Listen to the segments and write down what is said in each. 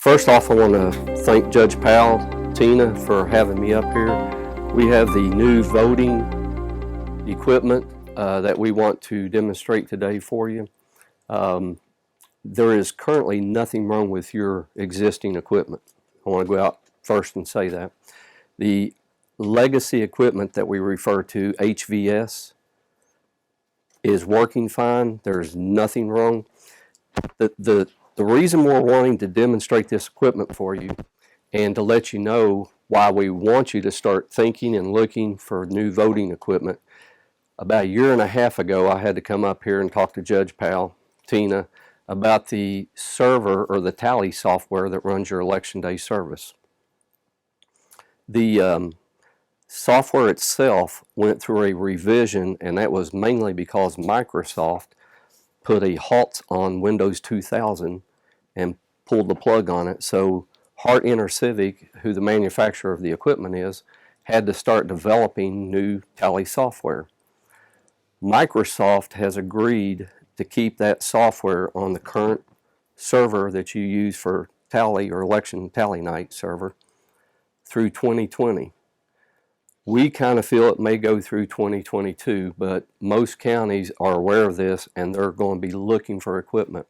First off, I want to thank Judge Powell, Tina, for having me up here. We have the new voting equipment that we want to demonstrate today for you. There is currently nothing wrong with your existing equipment. I want to go out first and say that. The legacy equipment that we refer to, HVS, is working fine. There's nothing wrong. The reason we're wanting to demonstrate this equipment for you and to let you know why we want you to start thinking and looking for new voting equipment. About a year and a half ago, I had to come up here and talk to Judge Powell, Tina, about the server or the tally software that runs your election day service. The software itself went through a revision, and that was mainly because Microsoft put a halt on Windows 2000 and pulled the plug on it. So Hart InterCivic, who the manufacturer of the equipment is, had to start developing new tally software. Microsoft has agreed to keep that software on the current server that you use for tally or election tally night server through 2020. We kind of feel it may go through 2022, but most counties are aware of this and they're going to be looking for equipment.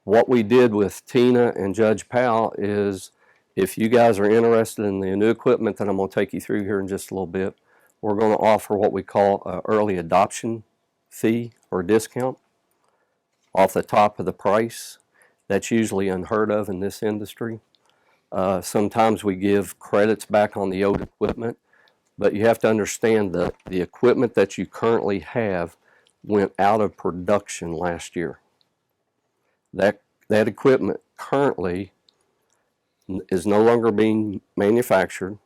What we did with Tina and Judge Powell is, if you guys are interested in the new equipment that I'm going to take you through here in just a little bit, we're going to offer what we call an early adoption fee or discount off the top of the price. That's usually unheard of in this industry. Sometimes we give credits back on the old equipment, but you have to understand that the equipment that you currently have went out of production last year. That equipment currently is no longer being manufactured.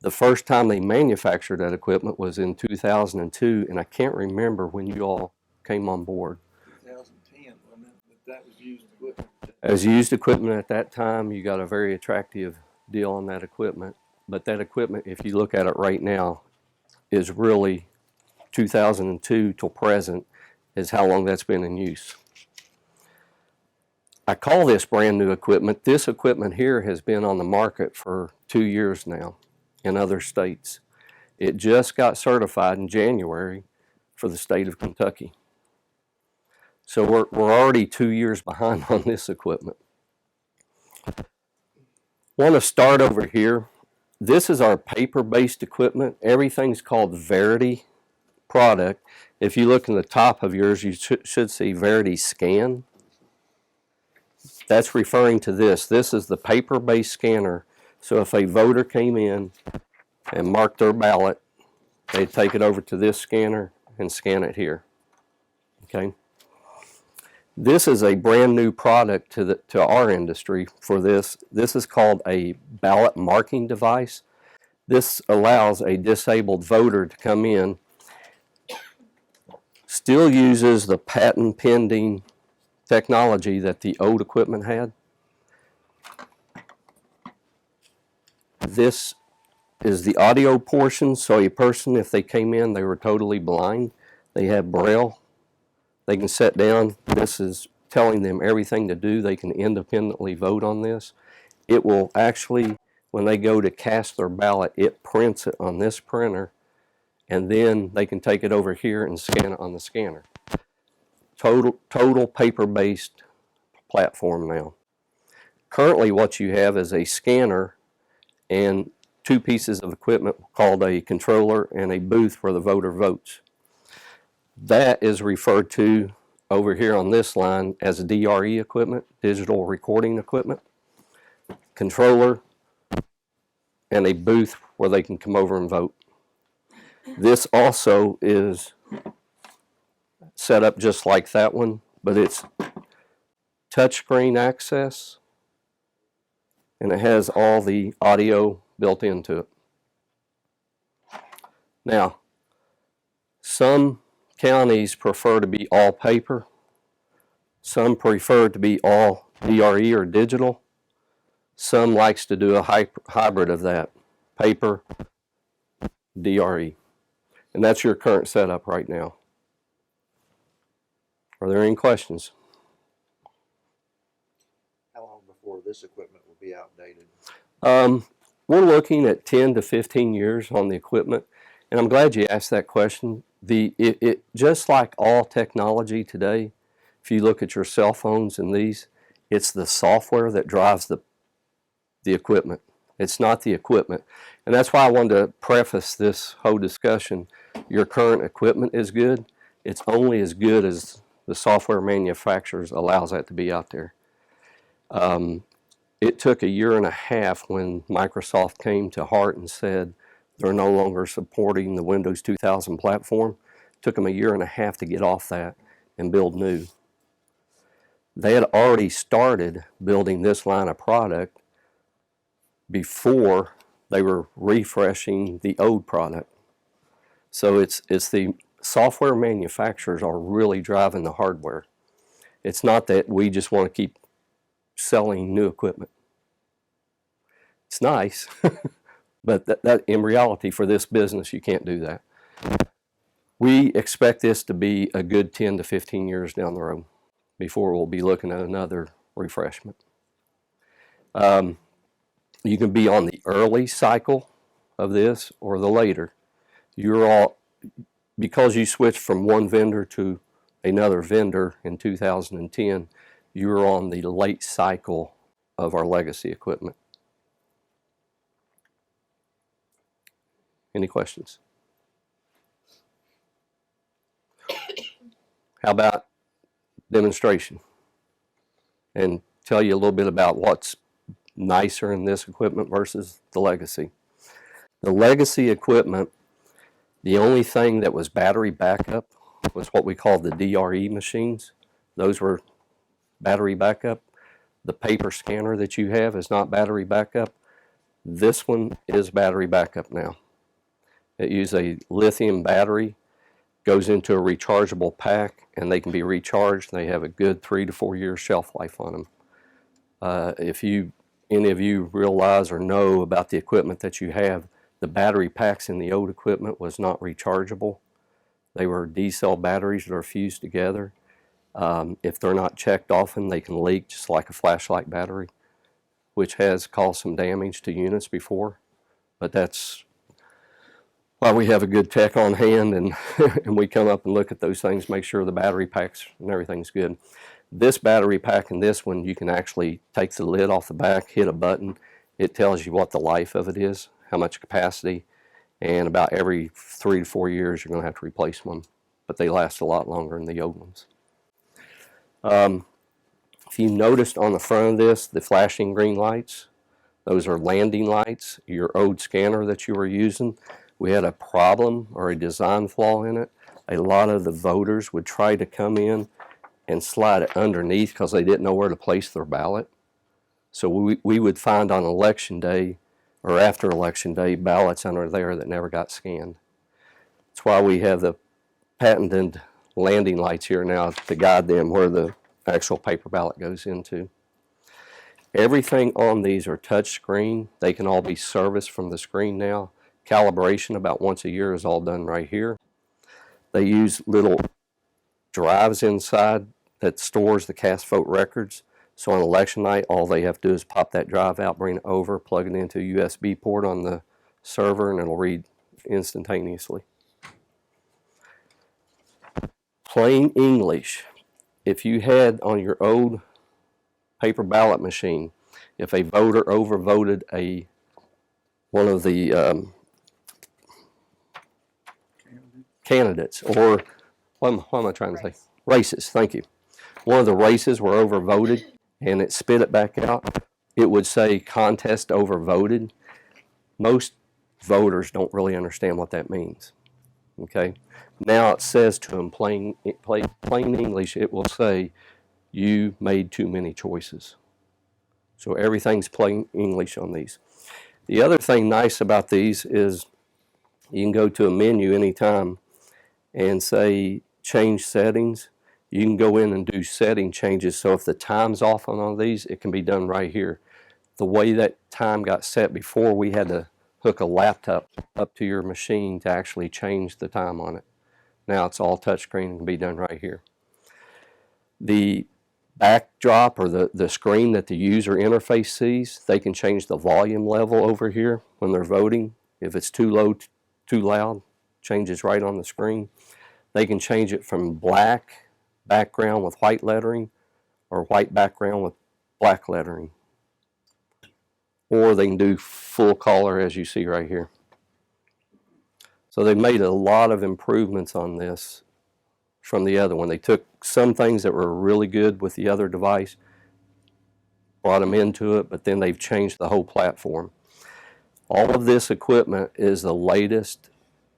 The first time they manufactured that equipment was in 2002, and I can't remember when you all came on board. 2010, wasn't it? But that was used equipment. As used equipment at that time, you got a very attractive deal on that equipment. But that equipment, if you look at it right now, is really 2002 till present is how long that's been in use. I call this brand new equipment. This equipment here has been on the market for 2 years now in other states. It just got certified in January for the state of Kentucky. So we're already 2 years behind on this equipment. Want to start over here. This is our paper-based equipment. Everything's called Verity product. If you look in the top of yours, you should see Verity Scan. That's referring to this. This is the paper-based scanner. So if a voter came in and marked their ballot, they'd take it over to this scanner and scan it here. Okay. This is a brand new product to our industry for this. This is called a ballot marking device. This allows a disabled voter to come in, still uses the patent pending technology that the old equipment had. This is the audio portion, so a person, if they came in, they were totally blind, they have Braille, they can sit down. This is telling them everything to do. They can independently vote on this. It will actually, when they go to cast their ballot, it prints it on this printer, and then they can take it over here and scan it on the scanner. Total paper-based platform now. Currently what you have is a scanner and two pieces of equipment called a controller and a booth where the voter votes. That is referred to over here on this line as a DRE equipment, digital recording equipment, controller, and a booth where they can come over and vote. This also is set up just like that one, but it's touchscreen access, and it has all the audio built into it. Now, some counties prefer to be all paper. Some prefer to be all DRE or digital. Some likes to do a hybrid of that, paper, DRE. And that's your current setup right now. Are there any questions? How long before before this equipment will be outdated? We're looking at 10 to 15 years on the equipment, and I'm glad you asked that question. It just like all technology today, if you look at your cell phones and these, it's the software that drives the equipment. It's not the equipment. And that's why I wanted to preface this whole discussion. Your current equipment is good. It's only as good as the software manufacturers allows that to be out there. It took a year and a half when Microsoft came to Hart and said they're no longer supporting the Windows 2000 platform. It took them a year and a half to get off that and build new. They had already started building this line of product before they were refreshing the old product. So it's the software manufacturers are really driving the hardware. It's not that we just want to keep selling new equipment. It's nice, but that in reality for this business you can't do that. We expect this to be a good 10 to 15 years down the road before we'll be looking at another refreshment. You can be on the early cycle of this or the later. You're all, because you switched from one vendor to another vendor in 2010, you're on the late cycle of our legacy equipment. Any questions? How about demonstration? And tell you a little bit about what's nicer in this equipment versus the legacy. The legacy equipment, the only thing that was battery backup was what we call the DRE machines. Those were battery backup. The paper scanner that you have is not battery backup. This one is battery backup now. It uses a lithium battery, goes into a rechargeable pack, and they can be recharged. They have a good 3 to 4 year shelf life on them. If any of you realize or know about the equipment that you have, the battery packs in the old equipment was not rechargeable. They were D-cell batteries that are fused together. If they're not checked often, they can leak just like a flashlight battery, which has caused some damage to units before. But that's why we have a good tech on hand, and, and we come up and look at those things, make sure the battery packs and everything's good. This battery pack and this one, you can actually take the lid off the back, hit a button. It tells you what the life of it is, how much capacity, and about every 3 to 4 years you're going to have to replace them. But they last a lot longer than the old ones. If you noticed on the front of this, the flashing green lights, those are landing lights. Your old scanner that you were using, we had a problem or a design flaw in it. A lot of the voters would try to come in and slide it underneath because they didn't know where to place their ballot. So we would find on election day or after election day ballots under there that never got scanned. That's why we have the patented landing lights here now to guide them where the actual paper ballot goes into. Everything on these are touch screen. They can all be serviced from the screen now. Calibration about once a year is all done right here. They use little drives inside that stores the cast vote records. So on election night, all they have to do is pop that drive out, bring it over, plug it into a USB port on the server, and it'll read instantaneously. Plain English. If you had on your old paper ballot machine, if a voter overvoted one of the candidates, or what am I trying to say? Races, thank you. One of the races were overvoted and it spit it back out. It would say contest overvoted. Most voters don't really understand what that means. Okay? Now it says to them plain English, it will say you made too many choices. So everything's plain English on these. The other thing nice about these is you can go to a menu anytime and say change settings. You can go in and do setting changes. So if the time's off on all these, it can be done right here. The way that time got set before, we had to hook a laptop up to your machine to actually change the time on it. Now it's all touchscreen and can be done right here. The backdrop or the screen that the user interface sees. They can change the volume level over here when they're voting. If it's too low, too loud, changes right on the screen. They can change it from black background with white lettering or white background with black lettering. Or they can do full color as you see right here. So they made a lot of improvements on this from the other one. They took some things that were really good with the other device, brought them into it, but then they've changed the whole platform. All of this equipment is the latest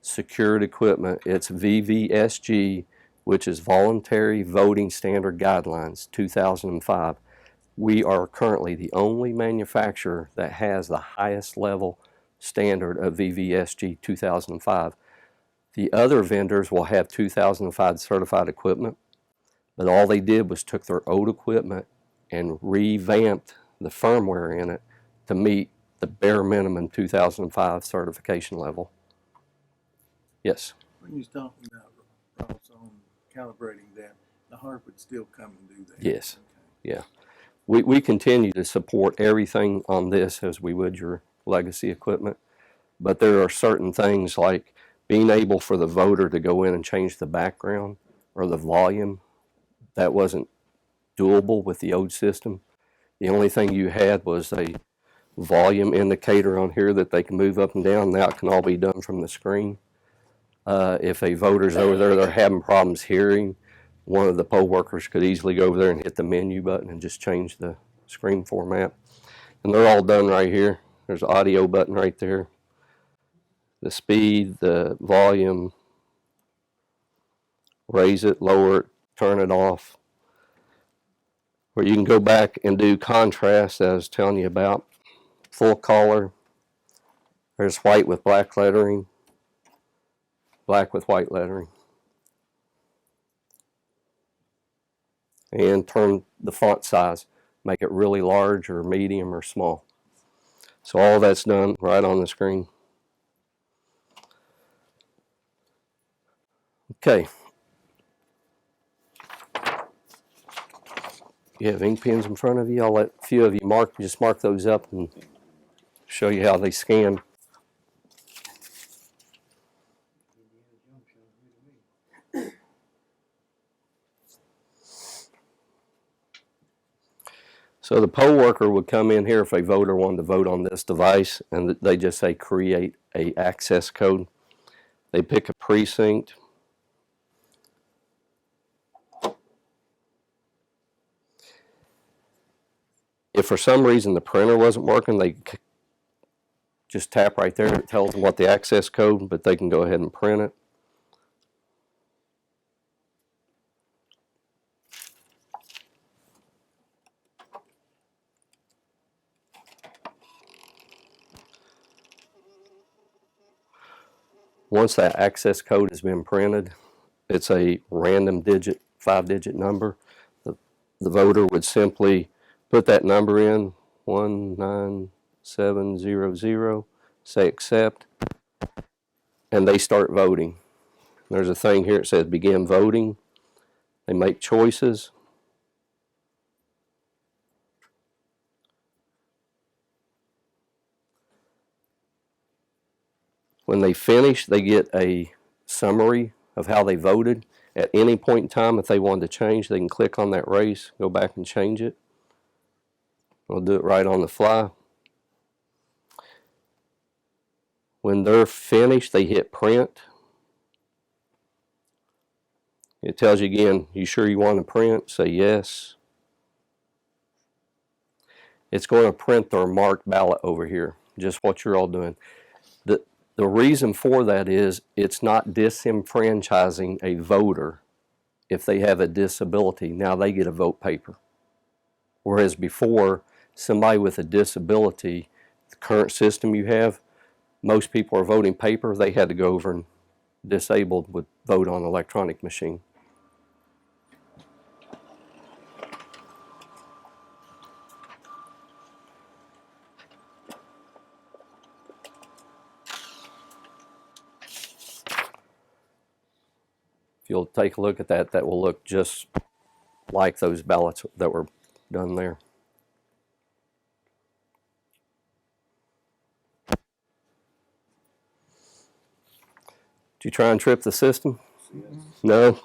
secured equipment. It's VVSG, which is Voluntary Voting Standard Guidelines, 2005. We are currently the only manufacturer that has the highest level standard of VVSG 2005. The other vendors will have 2005 certified equipment, but all they did was took their old equipment and revamped the firmware in it to meet the bare minimum 2005 certification level. Yes? When you're talking about Ross on calibrating that, the HARP would still come and do that? Yes. Okay. Yeah. We continue to support everything on this as we would your legacy equipment, but there are certain things like being able for the voter to go in and change the background or the volume. That wasn't doable with the old system. The only thing you had was a volume indicator on here that they can move up and down. Now it can all be done from the screen. If a voter's over there, they're having problems hearing, one of the poll workers could easily go over there and hit the menu button and just change the screen format. And they're all done right here. There's an audio button right there. The speed, the volume, raise it, lower it, turn it off. Or you can go back and do contrast, as I was telling you about. Full color. There's white with black lettering, black with white lettering. And turn the font size, make it really large or medium or small. So all that's done right on the screen. Okay. You have ink pens in front of you. I'll let a few of you just mark those up and show you how they scan. So the poll worker would come in here if a voter wanted to vote on this device, and they just say create a access code. They pick a precinct. If for some reason the printer wasn't working, they just tap right there. It tells them what the access code, but they can go ahead and print it. Once that access code has been printed, it's a random digit, 5-digit number. The voter would simply put that number in, 19700, say accept, and they start voting. There's a thing here that says begin voting. They make choices. When they finish, they get a summary of how they voted. At any point in time, if they wanted to change, they can click on that race, go back and change it. They'll do it right on the fly. When they're finished, they hit print. It tells you again, you sure you want to print? Say yes. It's going to print their marked ballot over here, just what you're all doing. The reason for that is it's not disenfranchising a voter if they have a disability. Now they get a vote paper. Whereas before, somebody with a disability, the current system you have, most people are voting paper. They had to go over and disabled would vote on electronic machine. If you'll take a look at that, that will look just like those ballots that were done there. Did you try and trip the system? No?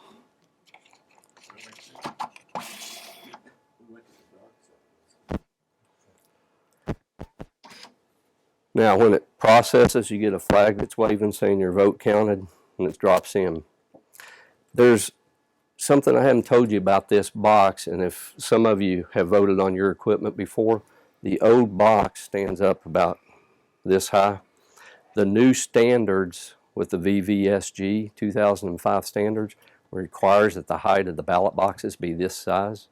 Now, when it processes, you get a flag that's waving saying your vote counted, and it drops in. There's something I haven't told you about this box, and if some of you have voted on your equipment before, the old box stands up about this high. The new standards with the VVSG 2005 standards requires that the height of the ballot boxes be this size.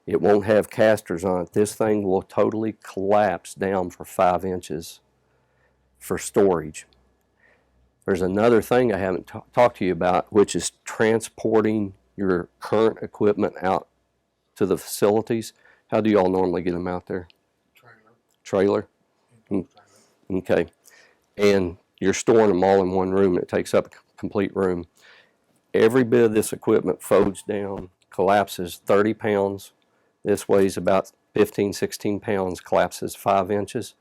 It won't have casters on it. This thing will totally collapse down for 5 inches for storage. There's another thing I haven't talked to you about, which is transporting your current equipment out to the facilities. How do you all normally get them out there? Trailer. Okay. And you're storing them all in one room. It takes up a complete room. Every bit of this equipment folds down, collapses 30 pounds. This weighs about 15, 16 pounds, collapses 5 inches.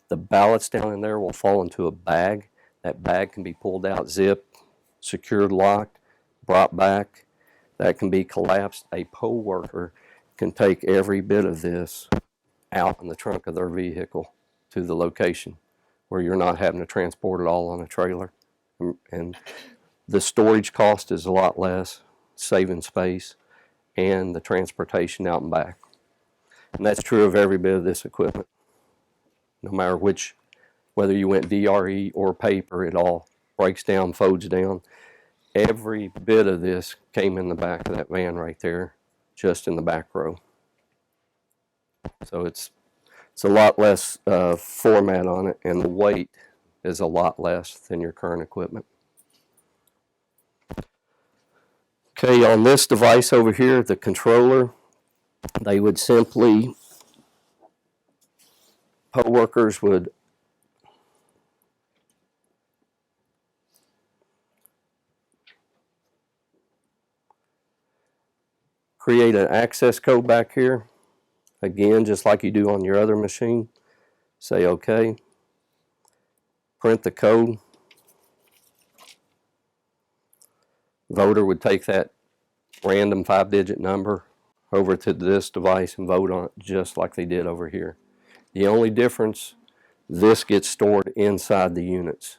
The ballots down in there will fall into a bag. That bag can be pulled out, zipped, secured, locked, brought back. That can be collapsed. A poll worker can take every bit of this out in the trunk of their vehicle to the location where you're not having to transport it all on a trailer. And the storage cost is a lot less, saving space, and the transportation out and back. And that's true of every bit of this equipment. No matter which, whether you went DRE or paper, it all breaks down, folds down. Every bit of this came in the back of that van right there, just in the back row. So it's a lot less format on it, and the weight is a lot less than your current equipment. Okay, on this device over here, the controller, they would simply, poll workers would create an access code back here. Again, just like you do on your other machine. Say OK. Print the code. Voter would take that random 5-digit number over to this device and vote on it just like they did over here. The only difference, this gets stored inside the units.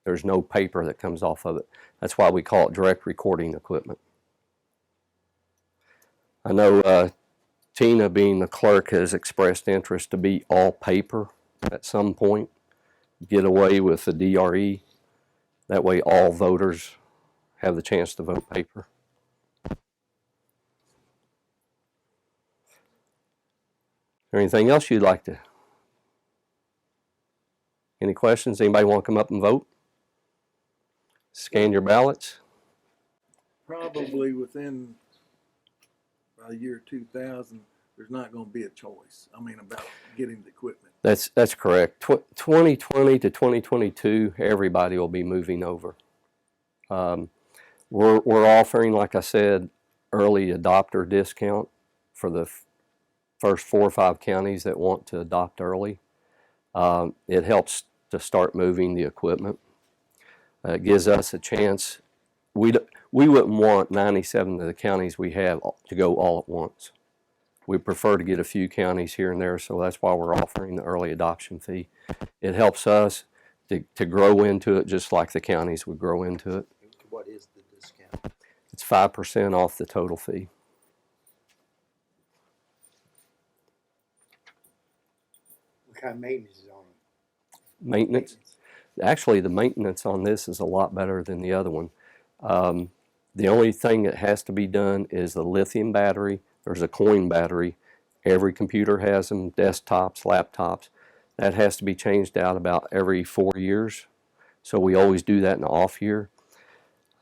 There's no paper that comes off of it. That's why we call it direct recording equipment. I know Tina, being the clerk, has expressed interest to be all paper at some point. Get away with the DRE. That way all voters have the chance to vote paper. Anything else you'd like to? Any questions? Anybody want to come up and vote? Scan your ballots. Probably within by the year 2000, there's not going to be a choice. I mean, about getting the equipment. That's correct. 2020 to 2022, everybody will be moving over. We're offering, like I said, early adopter discount for the first 4 or 5 counties that want to adopt early. It helps to start moving the equipment. It gives us a chance. We wouldn't want 97 of the counties we have to go all at once. We prefer to get a few counties here and there, so that's why we're offering the early adoption fee. It helps us to grow into it just like the counties would grow into it. What is the discount? It's 5% off the total fee. What kind of maintenance is on it? Maintenance? Actually, the maintenance on this is a lot better than the other one. The only thing that has to be done is the lithium battery. There's a coin battery. Every computer has them, desktops, laptops. That has to be changed out about every 4 years. So we always do that in the off year.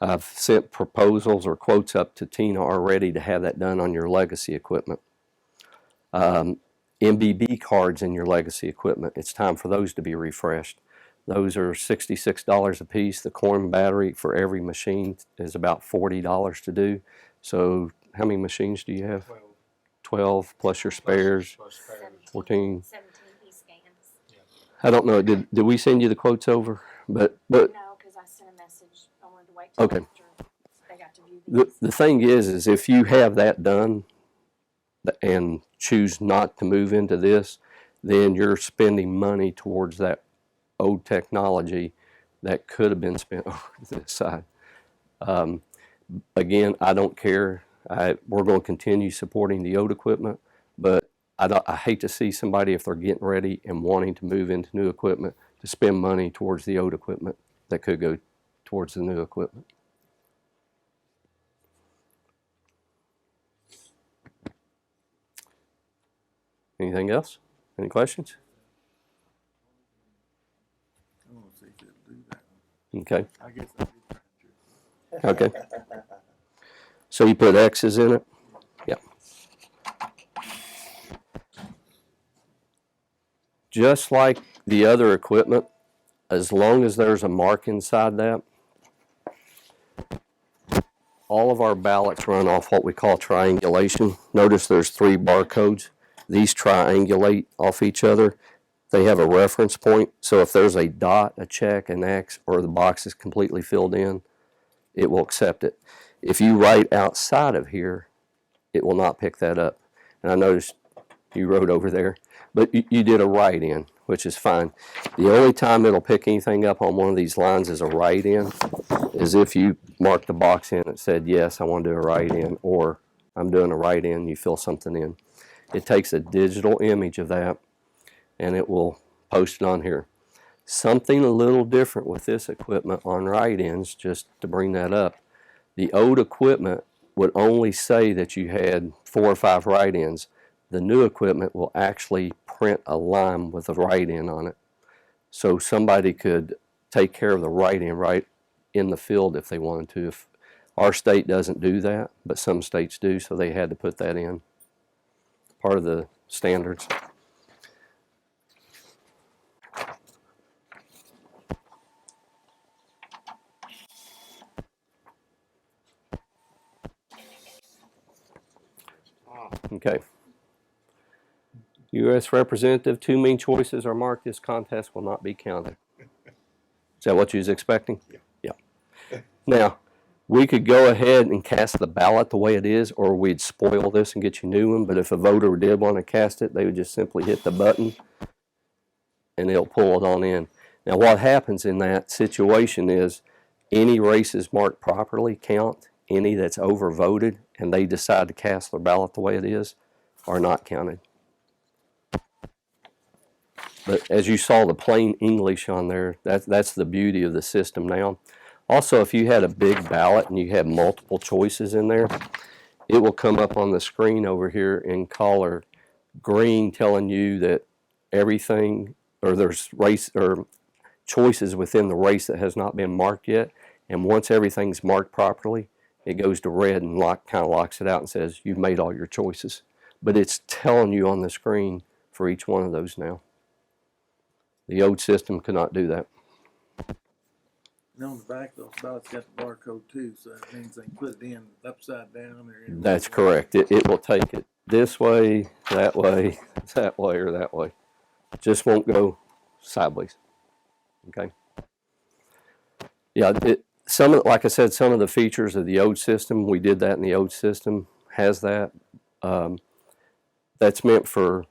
I've sent proposals or quotes up to Tina already to have that done on your legacy equipment. MBB cards in your legacy equipment, it's time for those to be refreshed. Those are $66 a piece. The coin battery for every machine is about $40 to do. So how many machines do you have? 12 12 plus your spares, plus spares. 14. 17 he scans. I don't know, did we send you the quotes over? But No, because I sent a message. I wanted to wait till Okay. after they got to view these. the thing is if you have that done and choose not to move into this, then you're spending money towards that old technology that could have been spent over to this side. Again, I don't care. We're going to continue supporting the old equipment, but I hate to see somebody, if they're getting ready and wanting to move into new equipment, to spend money towards the old equipment that could go towards the new equipment. Anything else? Any questions? I want to see if it'll do that one. Okay. I guess I did try to. Okay. So you put X's in it? Yeah. Just like the other equipment, as long as there's a mark inside that, all of our ballots run off what we call triangulation. Notice there's 3 barcodes. These triangulate off each other. They have a reference point, so if there's a dot, a check, an X, or the box is completely filled in, it will accept it. If you write outside of here, it will not pick that up. And I noticed you wrote over there, but you did a write-in, which is fine. The only time it'll pick anything up on one of these lines as a write-in is if you mark the box in that said, yes, I want to do a write-in, or I'm doing a write-in, you fill something in. It takes a digital image of that, and it will post it on here. Something a little different with this equipment on write-ins, just to bring that up. The old equipment would only say that you had 4 or 5 write-ins. The new equipment will actually print a line with a write-in on it. So somebody could take care of the write-in right in the field if they wanted to. If our state doesn't do that, but some states do, so they had to put that in. Part of the standards. Okay. U.S. Representative, 2 mean choices are marked. This contest will not be counted. Is that what you was expecting? Yeah. Now, we could go ahead and cast the ballot the way it is, or we'd spoil this and get you a new one, but if a voter did want to cast it, they would just simply hit the button and it'll pull it on in. Now, what happens in that situation is any races marked properly count. Any that's overvoted and they decide to cast their ballot the way it is are not counted. But as you saw the plain English on there, that's the beauty of the system now. Also, if you had a big ballot and you had multiple choices in there, it will come up on the screen over here in color green telling you that everything, or there's race or choices within the race that has not been marked yet. And once everything's marked properly, it goes to red and kind of locks it out and says you've made all your choices. But it's telling you on the screen for each one of those now. The old system could not do that. And on the back, those ballots got the barcode too, so that means they can put it in upside down or in. That's correct. It will take it this way, that way, or that way. It just won't go sideways. Okay. Yeah, like I said, some of the features of the old system, we did that in the old system, has that. That's meant for,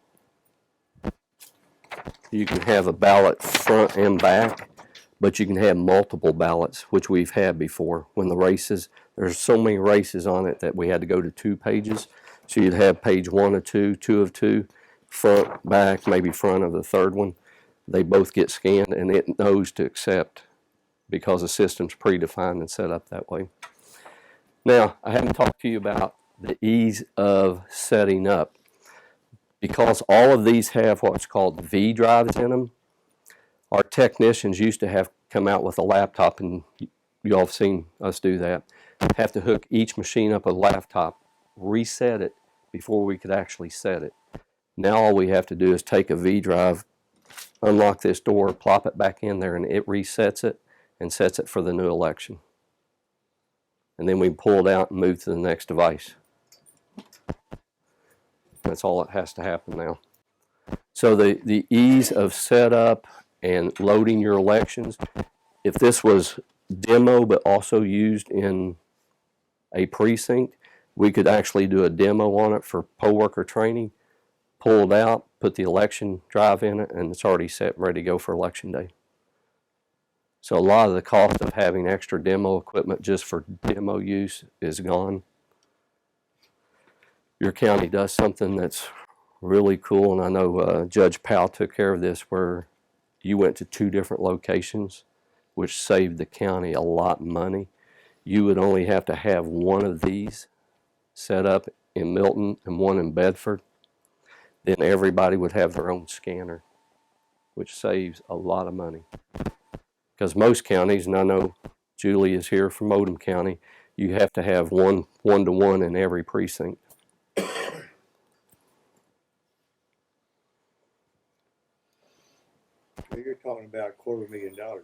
you can have a ballot front and back, but you can have multiple ballots, which we've had before. When the races, there's so many races on it that we had to go to 2 pages. So you'd have page 1 of 2, 2 of 2, front, back, maybe front of the third one. They both get scanned and it knows to accept because the system's predefined and set up that way. Now, I haven't talked to you about the ease of setting up. Because all of these have what's called V drives in them, our technicians used to have come out with a laptop, and you all have seen us do that, have to hook each machine up with a laptop, reset it before we could actually set it. Now all we have to do is take a V drive, unlock this door, plop it back in there, and it resets it and sets it for the new election. And then we pull it out and move to the next device. That's all that has to happen now. So the ease of setup and loading your elections, if this was demo but also used in a precinct, we could actually do a demo on it for poll worker training, pull it out, put the election drive in it, and it's already set and ready to go for election day. So a lot of the cost of having extra demo equipment just for demo use is gone. Your county does something that's really cool, and I know Judge Powell took care of this, where you went to 2 different locations, which saved the county a lot of money. You would only have to have one of these set up in Milton and one in Bedford. Then everybody would have their own scanner, which saves a lot of money. Because most counties, and I know Julie is here from Oldham County, you have to have one-to-one in every precinct. So you're talking about $250,000.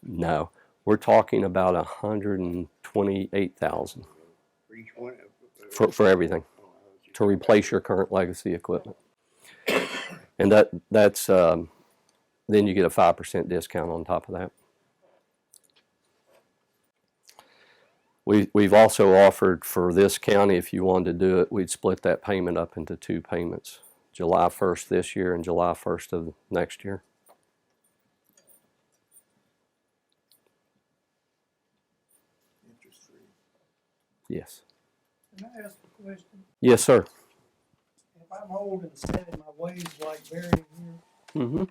No, we're talking about 128,000 For each one? for everything, to replace your current legacy equipment. And that's then you get a 5% discount on top of that. We've also offered for this county, if you wanted to do it, we'd split that payment up into 2 payments, July 1st this year and July 1st of next year. Interest free. Yes. Can I ask a question? Yes, sir. If I'm old and set in my ways like Barry here, Mm-hmm.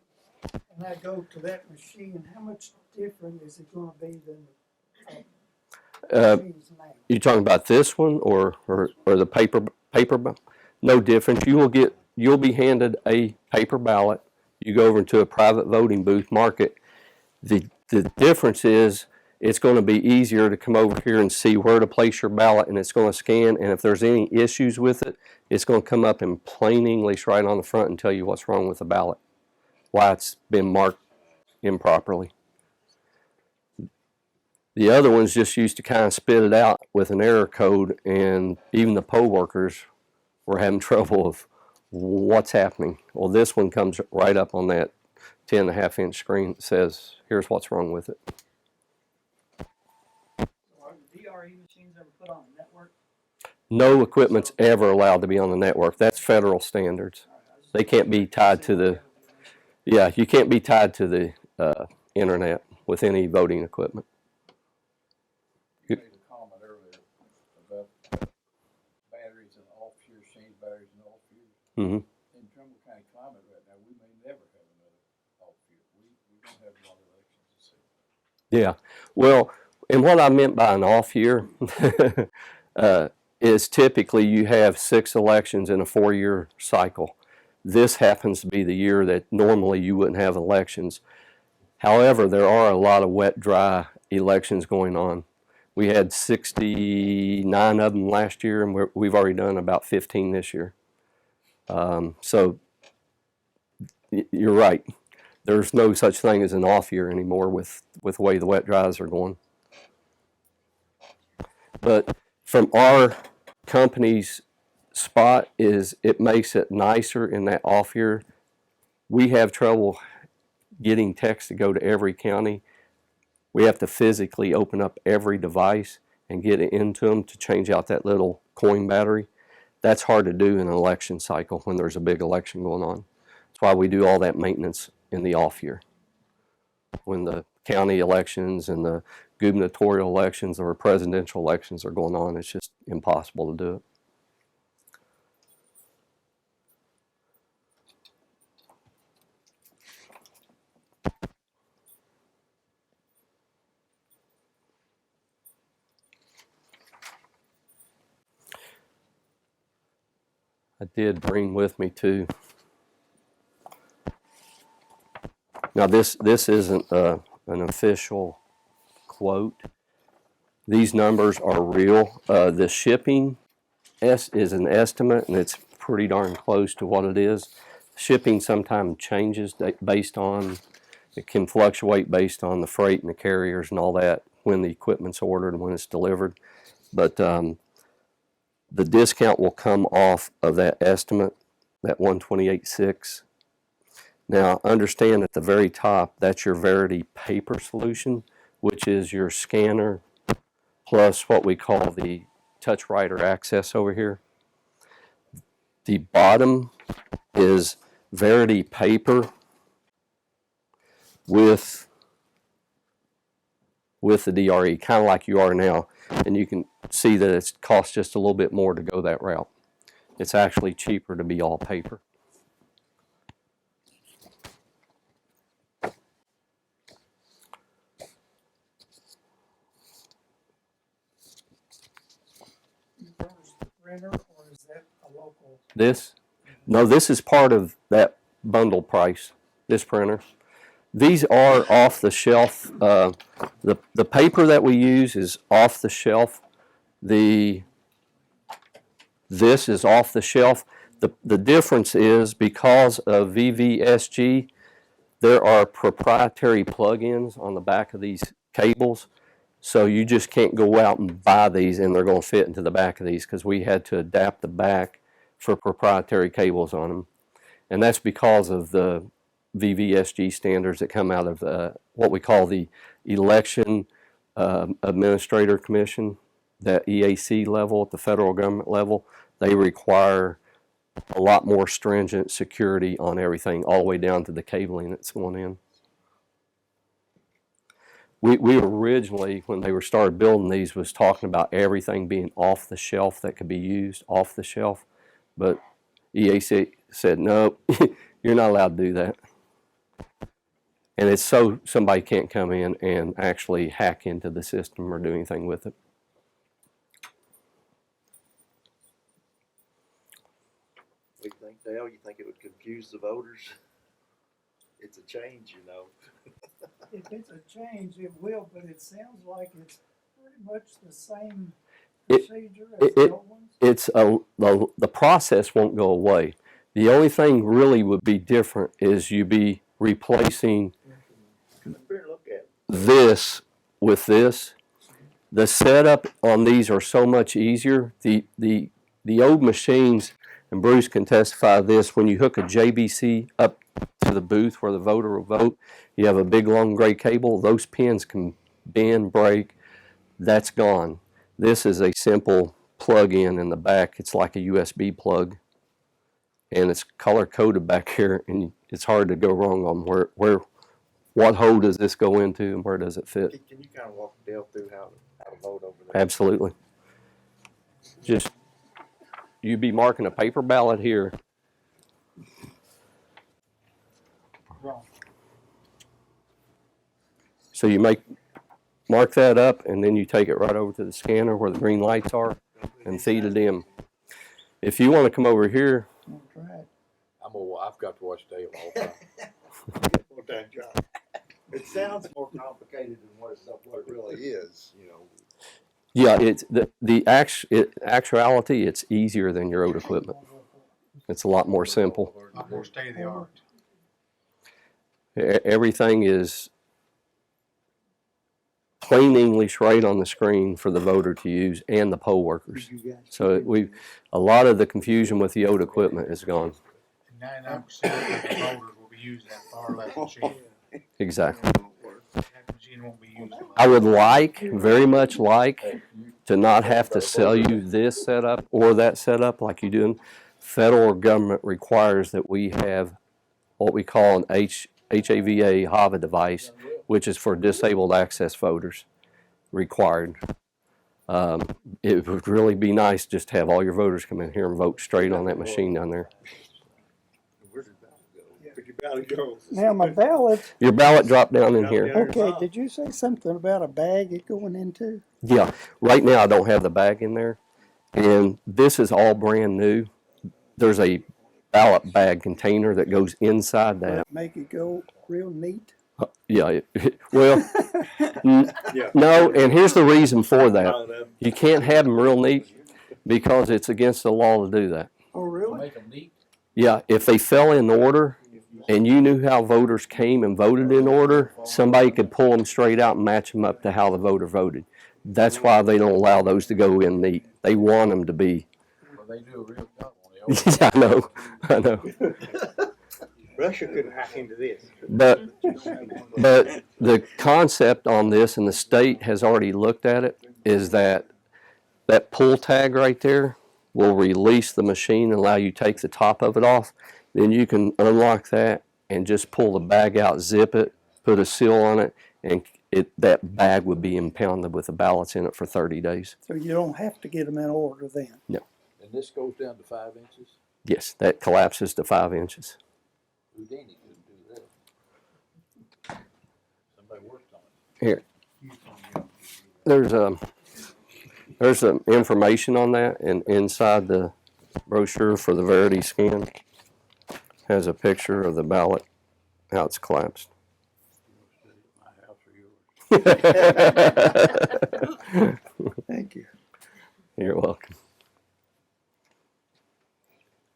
and I go to that machine, how much different is it gonna be than the machines now? You talking about this one or the paper? No difference. You'll be handed a paper ballot. You go over into a private voting booth, mark it. The difference is it's going to be easier to come over here and see where to place your ballot, and it's going to scan. And if there's any issues with it, it's going to come up in plain English right on the front and tell you what's wrong with the ballot, why it's been marked improperly. The other ones just used to kind of spit it out with an error code, and even the poll workers were having trouble of what's happening. Well, this one comes right up on that 10.5-inch screen that says, here's what's wrong with it. Are the DRE machines ever put on the network? No equipment's ever allowed to be on the network. That's federal standards. They can't be tied to the, yeah, you can't be tied to the internet with any voting equipment. You made a comment earlier about batteries and off-year, change batteries and off-year. Mm-hmm. In Trimble County climate right now, we may never have another off-year. We don't have a lot of elections to see. Yeah, well, and what I meant by an off year is typically you have 6 elections in a 4-year cycle. This happens to be the year that normally you wouldn't have elections. However, there are a lot of wet, dry elections going on. We had 69 of them last year, and we've already done about 15 this year. So you're right. There's no such thing as an off year anymore with the way the wet dries are going. But from our company's spot is it makes it nicer in that off year. We have trouble getting text to go to every county. We have to physically open up every device and get it into them to change out that little coin battery. That's hard to do in an election cycle when there's a big election going on. That's why we do all that maintenance in the off year. When the county elections and the gubernatorial elections or presidential elections are going on, it's just impossible to do it. I did bring with me too. Now this isn't an official quote. These numbers are real. The shipping is an estimate, and it's pretty darn close to what it is. Shipping sometimes changes based on, it can fluctuate based on the freight and the carriers and all that, when the equipment's ordered and when it's delivered. But the discount will come off of that estimate, that 128.6. Now, understand at the very top, that's your Verity paper solution, which is your scanner plus what we call the touch writer access over here. The bottom is Verity paper with the DRE, kind of like you are now. And you can see that it costs just a little bit more to go that route. It's actually cheaper to be all paper. You furnish the printer, or is that a local? This? No, this is part of that bundle price, this printer. These are off the shelf. The paper that we use is off the shelf. This is off the shelf. The difference is because of VVSG, there are proprietary plug-ins on the back of these cables. So you just can't go out and buy these and they're going to fit into the back of these, because we had to adapt the back for proprietary cables on them. And that's because of the VVSG standards that come out of what we call the Election Administrator Commission, that EAC level at the federal government level. They require a lot more stringent security on everything, all the way down to the cabling that's going in. We originally, when they were started building these, was talking about everything being off the shelf that could be used off the shelf, but EAC said, no, you're not allowed to do that. And it's so somebody can't come in and actually hack into the system or do anything with it. What do you think, Dale? You think it would confuse the voters? It's a change, you know. If it's a change, it will, but it sounds like it's pretty much the same It- procedure as the old ones. It's the process won't go away. The only thing really would be different is you be replacing Come up here and look at it. this with this. The setup on these are so much easier. The old machines, and Bruce can testify to this, when you hook a JVC up to the booth where the voter will vote, you have a big long gray cable. Those pins can bend, break. That's gone. This is a simple plug-in in the back. It's like a USB plug, and it's color-coded back here, and it's hard to go wrong on what hole does this go into and where does it fit. Can you kind of walk Dale through how to vote over there? Absolutely. Just, you'd be marking a paper ballot here. Wrong. So you mark that up, and then you take it right over to the scanner where the green lights are and feed it in. If you want to come over here, I'll try it. I've got to watch Dale all the time. Full-time job. It sounds more complicated than what it really is, you know. yeah, it's actuality, it's easier than your old equipment. It's a lot more simple. A lot more state of the art. Everything is plain English right on the screen for the voter to use and the poll workers. So a lot of the confusion with the old equipment is gone. 99% of the voters will be using that far left machine. Exactly. That machine won't be used. I would very much like, to not have to sell you this setup or that setup like you do. Federal government requires that we have what we call an HAVA device, which is for disabled access voters, required. It would really be nice just to have all your voters come in here and vote straight on that machine down there. Where's your ballot go? Where'd your ballot go? Now, my ballot, Your ballot dropped down in here. okay, did you say something about a bag it going into? Yeah, right now I don't have the bag in there, and this is all brand new. There's a ballot bag container that goes inside that. Make it go real neat? Yeah, well, Yeah. no, and here's the reason for that. You can't have them real neat because it's against the law to do that. Oh, really? Make them neat. Yeah, if they fell in order and you knew how voters came and voted in order, somebody could pull them straight out and match them up to how the voter voted. That's why they don't allow those to go in neat. They want them to be Well, they do a real job on the Yeah, I know. Russia couldn't hack into this. But the concept on this, and the state has already looked at it, is that that pull tag right there will release the machine and allow you to take the top of it off. Then you can unlock that and just pull the bag out, zip it, put a seal on it, and that bag would be impounded with the ballots in it for 30 days. So you don't have to get them in order then. And this goes down to 5 inches? Yes, that collapses to 5 inches. Houdini couldn't do that. Somebody worked on it. Here, there's some information on that, and inside the brochure for the Verity scan has a picture of the ballot, how it's collapsed. My house or yours? Thank you. You're welcome.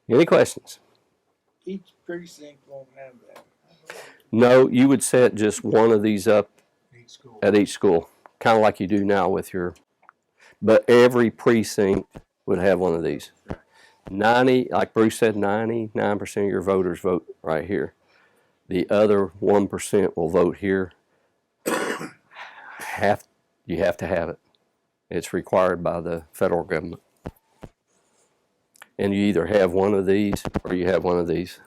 Any questions? Each precinct won't have that. No, you would set just one of these up Each school. at each school, kind of like you do now with your, but every precinct would have one of these. 90, like Bruce said, 99% of your voters vote right here. The other 1% will vote here. You have to have it. It's required by the federal government. And you either have one of these or you have one of these.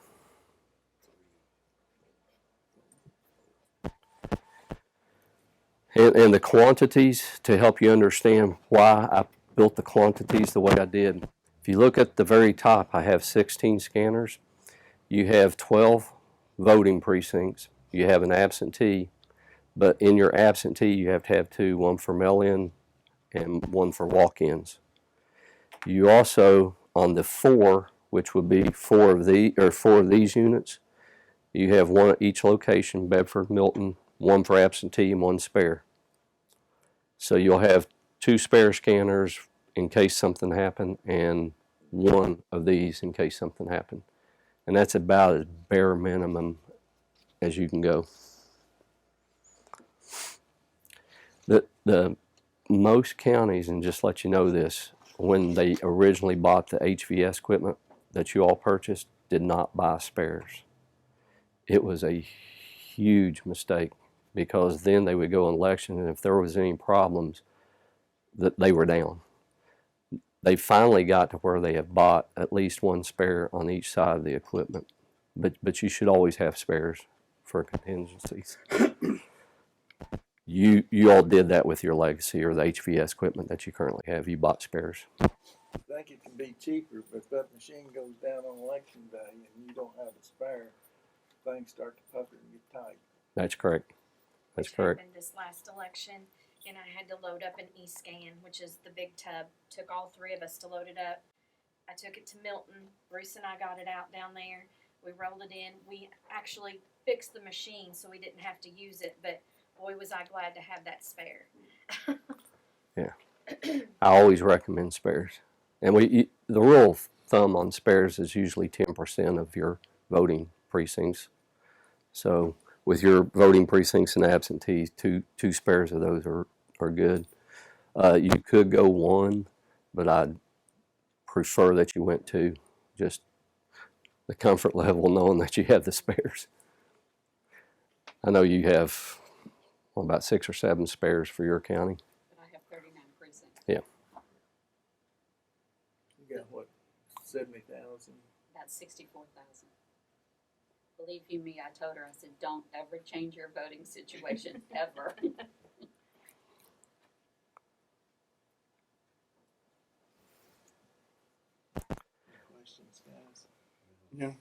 And the quantities, to help you understand why I built the quantities the way I did. If you look at the very top, I have 16 scanners. You have 12 voting precincts. You have an absentee, but in your absentee, you have to have two, one for mail-in and one for walk-ins. You also, on the 4, which would be 4 of these units, you have one at each location, Bedford, Milton, one for absentee and one spare. So you'll have 2 spare scanners in case something happened and one of these in case something happened. And that's about as bare minimum as you can go. The most counties, and just let you know this, when they originally bought the HVS equipment that you all purchased, did not buy spares. It was a huge mistake, because then they would go on election, and if there was any problems, that they were down. They finally got to where they have bought at least one spare on each side of the equipment. But you should always have spares for contingencies. You all did that with your legacy or the HVS equipment that you currently have. You bought spares. I think it can be cheaper, but if that machine goes down on election day and you don't have a spare, things start to pucker and get tight. That's correct. That's Which correct. happened this last election, and I had to load up an e-scan, which is the big tub. Took all 3 of us to load it up. I took it to Milton. Bruce and I got it out down there. We rolled it in. We actually fixed the machine so we didn't have to use it, but boy, was I glad to have that spare. I always recommend spares. And the rule of thumb on spares is usually 10% of your voting precincts. So with your voting precincts and absentees, two spares of those are good. You could go 1, but I'd prefer that you went 2. Just the comfort level knowing that you have the spares. I know you have about 6 or 7 spares for your county. But I have 39 precincts. Yeah. You got what, 70,000? That's 64,000. Believe you me, I told her, I said, don't ever change your voting situation, ever. Questions, guys? No.